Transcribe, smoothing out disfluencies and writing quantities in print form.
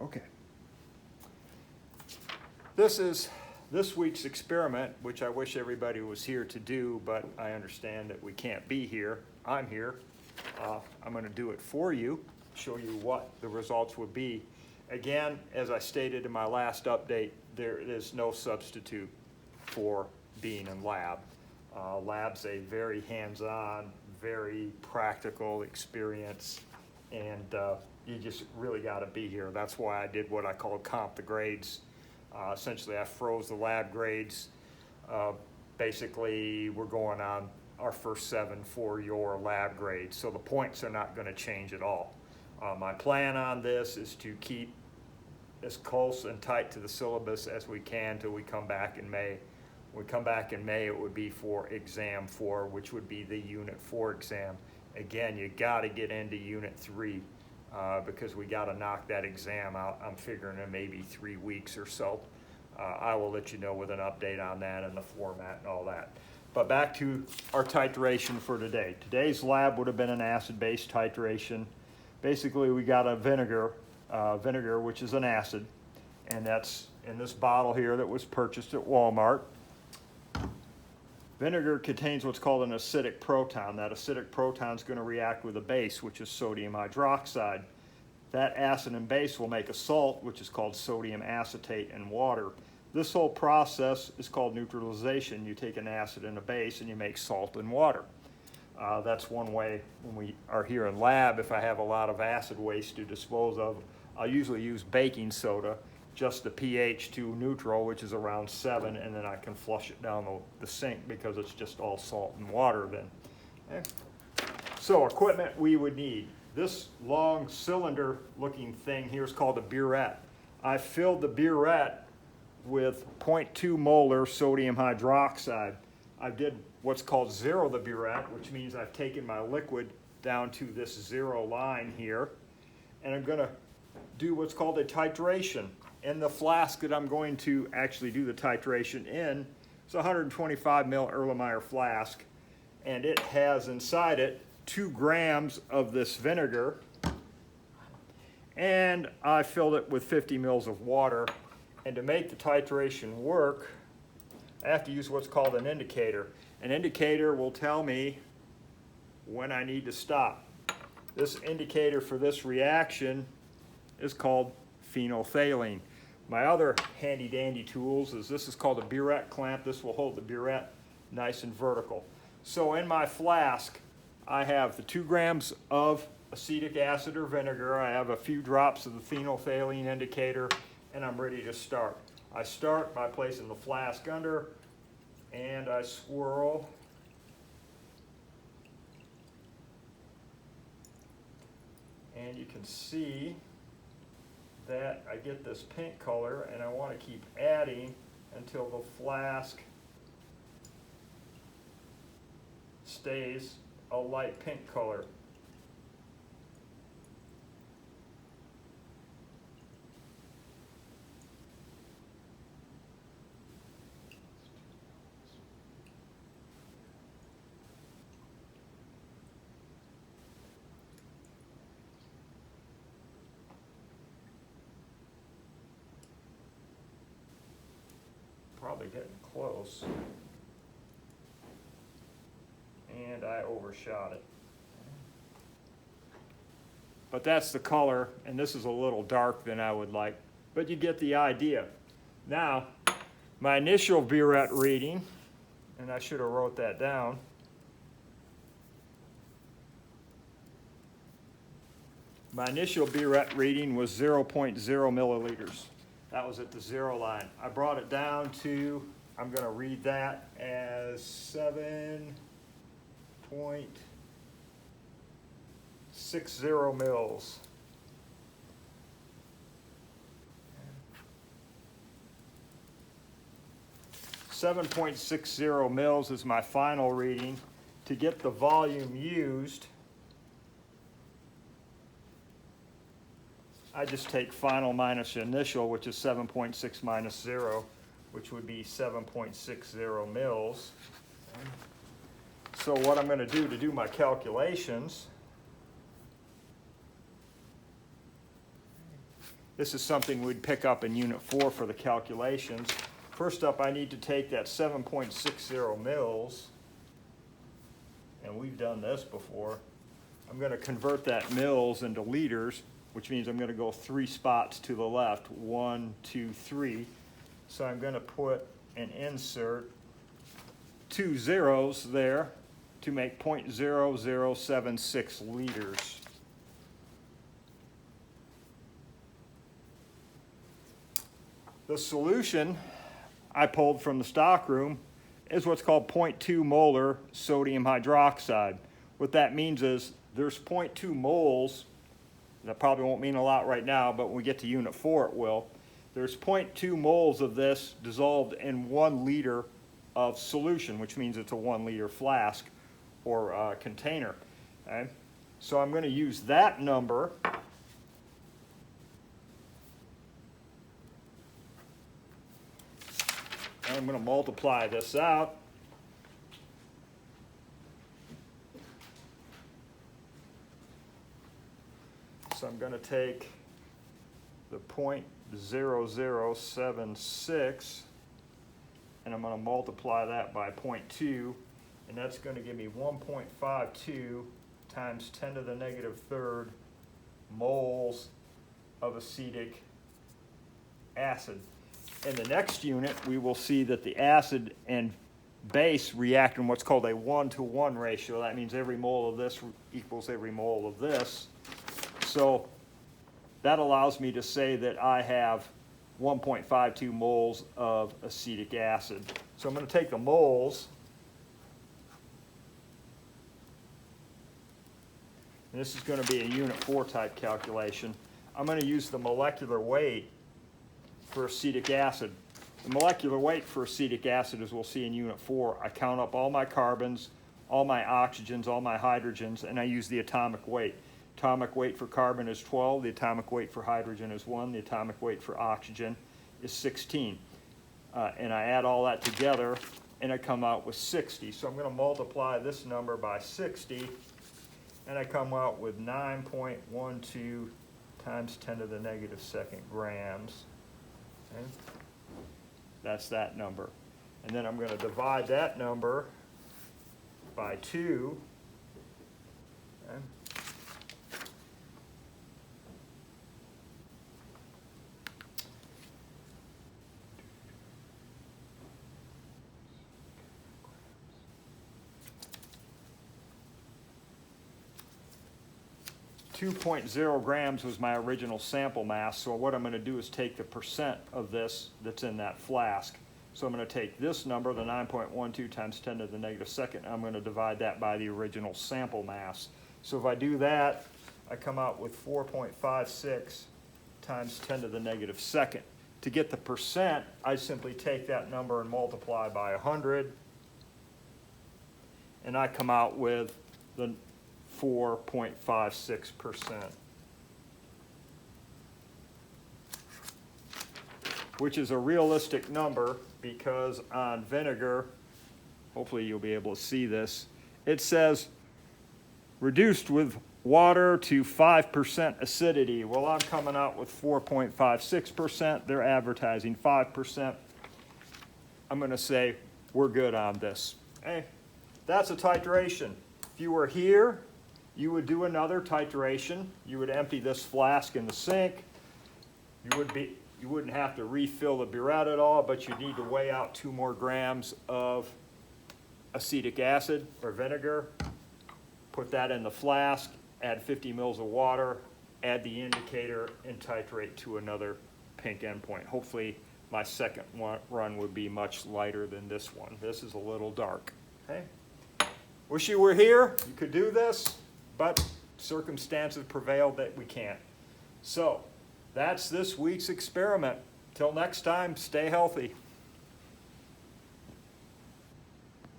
Okay. This is this week's experiment, which I wish everybody was here to do, but I understand that we can't be here. I'm here. I'm going to do it for you, show you what the results would be. Again, as I stated in my last update, there is no substitute for being in lab. Lab's a very hands-on, very practical experience, and you just really got to be here. That's why I did what I called comp the grades. Essentially, I froze the lab grades. Basically, we're going on our first 7 for your lab grades, so the points are not going to change at all. My plan on this is to keep as close and tight to the syllabus as we can till we come back in May. When we come back in May, it would be for exam 4, which would be the unit 4 exam. Again, you got to get into unit 3 because we got to knock that exam out. I'm figuring in maybe 3 weeks or so. I will let you know with an update on that and the format and all that. But back to our titration for today. Today's lab would have been an acid-base titration. Basically, we got a vinegar, which is an acid, and that's in this bottle here that was purchased at Walmart. Vinegar contains what's called an acidic proton. That acidic proton is going to react with a base, which is sodium hydroxide. That acid and base will make a salt, which is called sodium acetate and water. This whole process is called neutralization. You take an acid and a base and you make salt and water. That's one way when we are here in lab. If I have a lot of acid waste to dispose of, I'll usually use baking soda, just the pH to neutral, which is around 7, and then I can flush it down the sink because it's just all salt and water then. Okay. So equipment we would need. This long cylinder looking thing here is called a burette. I filled the burette with 0.2 molar sodium hydroxide. I did what's called zero the burette, which means I've taken my liquid down to this 0 line here, and I'm going to do what's called a titration. In the flask that I'm going to actually do the titration in, it's a 125 ml Erlenmeyer flask, and it has inside it 2 grams of this vinegar, and I filled it with 50 mils of water. And to make the titration work, I have to use what's called an indicator. An indicator will tell me when I need to stop. This indicator for this reaction is called phenolphthalein. My other handy dandy tools is this is called a burette clamp. This will hold the burette nice and vertical. So in my flask, I have the 2 grams of acetic acid or vinegar. I have a few drops of the phenolphthalein indicator, and I'm ready to start. I start by placing the flask under, and I swirl. And you can see that I get this pink color, and I want to keep adding until the flask stays a light pink color. Probably getting close, and I overshot it. But that's the color, and this is a little dark than I would like, but you get the idea. Now, my initial burette reading, and I should have wrote that down. My initial burette reading was 0.0 milliliters. That was at the 0 line. I brought it down to, I'm going to read that as 7.60 mils. 7.60 mils is my final reading. To get the volume used, I just take final minus initial, which is 7.6 minus 0, which would be 7.60 mils. So what I'm going to do my calculations This is something we'd pick up in Unit 4 for the calculations. First up, I need to take that 7.60 mils, and we've done this before. I'm going to convert that mils into liters, which means I'm going to go 3 spots to the left, 1, 2, 3. So I'm going to put and insert 2 zeros there to make 0.0076 liters. The solution I pulled from the stockroom is what's called 0.2 molar sodium hydroxide. What that means is there's 0.2 moles, that probably won't mean a lot right now, but when we get to Unit 4 it will. There's 0.2 moles of this dissolved in 1 liter of solution, which means it's a 1 liter flask or container. Okay? So I'm going to use that number and I'm going to multiply this out. So I'm going to take the 0.0076 and I'm going to multiply that by 0.2, and that's going to give me 1.52 times 10 to the negative third moles of acetic acid. In the next unit, we will see that the acid and base react in what's called a 1-to-1 ratio. That means every mole of this equals every mole of this. So that allows me to say that I have 1.52 moles of acetic acid. So I'm going to take the moles, and this is going to be a Unit 4 type calculation. I'm going to use the molecular weight for acetic acid. The molecular weight for acetic acid, as we'll see in Unit 4, I count up all my carbons, all my oxygens, all my hydrogens, and I use the atomic weight. Atomic weight for carbon is 12, the atomic weight for hydrogen is 1, the atomic weight for oxygen is 16. And I add all that together and I come out with 60. So I'm going to multiply this number by 60 and I come out with 9.12 times 10 to the negative second grams. Okay? That's that number. And then I'm going to divide that number by 2. Okay? 2.0 grams was my original sample mass, so what I'm going to do is take the percent of this that's in that flask. So I'm going to take this number, the 9.12 times 10 to the negative second, and I'm going to divide that by the original sample mass. So if I do that, I come out with 4.56 times 10 to the negative second. To get the percent, I simply take that number and multiply by 100, and I come out with the 4.56%, which is a realistic number because on vinegar, hopefully you'll be able to see this, it says reduced with water to 5% acidity. Well, I'm coming out with 4.56%. They're advertising 5%. I'm going to say we're good on this. Hey, that's a titration. If you were here, you would do another titration. You would empty this flask in the sink. You wouldn't have to refill the burette at all, but you need to weigh out 2 more grams of acetic acid or vinegar. Put that in the flask, add 50 mils of water, add the indicator, and titrate to another pink endpoint. Hopefully my second run would be much lighter than this one. This is a little dark. Okay? Wish you were here. You could do this, but circumstances prevailed that we can't. So that's this week's experiment. Till next time, stay healthy.